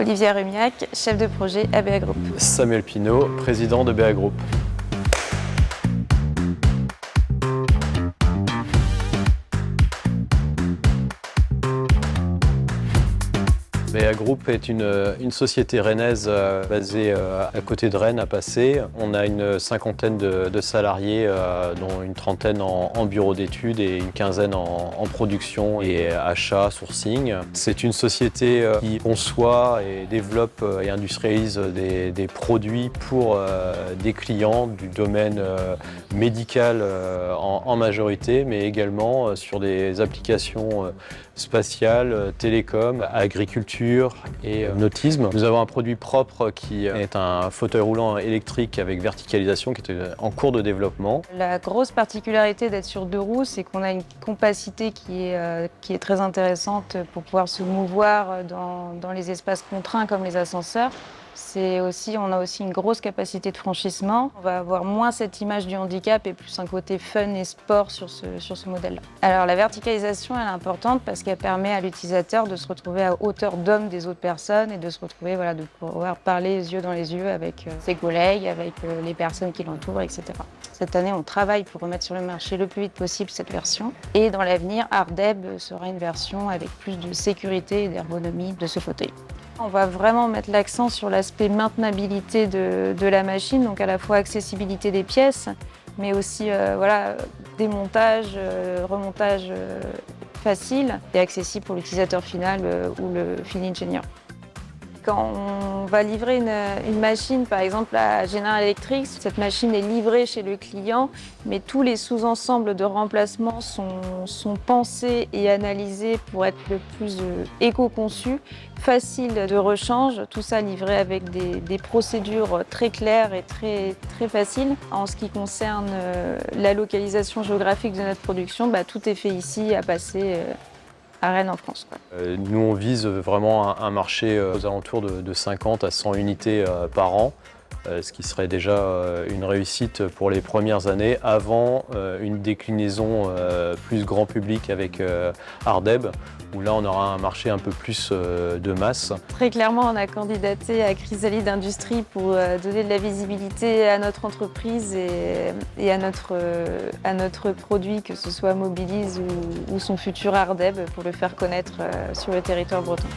Olivier Rumiac, chef de projet à BA Group. Samuel Pinault, président de BA Group. BA Group est une société rennaise basée à côté de Rennes, à Passé. On a une cinquantaine de salariés, dont une trentaine en bureau d'études et une quinzaine en production et achat, sourcing. C'est une société qui conçoit et développe et industrialise des produits pour des clients du domaine médical en majorité, mais également sur des applications spatiales, télécom, agriculture et nautisme. Nous avons un produit propre qui est un fauteuil roulant électrique avec verticalisation qui est en cours de développement. La grosse particularité d'être sur deux roues, c'est qu'on a une compacité qui est très intéressante pour pouvoir se mouvoir dans les espaces contraints comme les ascenseurs. On a aussi une grosse capacité de franchissement. On va avoir moins cette image du handicap et plus un côté fun et sport sur ce modèle-là. Alors la verticalisation, elle est importante parce qu'elle permet à l'utilisateur de se retrouver à hauteur d'homme des autres personnes et de se retrouver, de pouvoir parler les yeux dans les yeux avec ses collègues, avec les personnes qui l'entourent, etc. Cette année, on travaille pour remettre sur le marché le plus vite possible cette version. Et dans l'avenir, Ardeb sera une version avec plus de sécurité et d'ergonomie de ce fauteuil. On va vraiment mettre l'accent sur l'aspect maintenabilité de la machine, donc à la fois accessibilité des pièces, mais aussi démontage, remontage facile et accessible pour l'utilisateur final ou le field engineer. Quand on va livrer une machine, par exemple à General Electric, cette machine est livrée chez le client, mais tous les sous-ensembles de remplacement sont pensés et analysés pour être le plus éco-conçus, facile de rechange, tout ça livré avec des procédures très claires et très faciles. En ce qui concerne la localisation géographique de notre production, tout est fait ici à Passé, à Rennes en France. Nous, on vise vraiment un marché aux alentours de 50 à 100 unités par an, ce qui serait déjà une réussite pour les premières années avant une déclinaison plus grand public avec Ardeb, où là on aura un marché un peu plus de masse. Très clairement, on a candidaté à Chrysalide Industries pour donner de la visibilité à notre entreprise et à notre produit, que ce soit Mobilize ou son futur Ardeb, pour le faire connaître sur le territoire breton.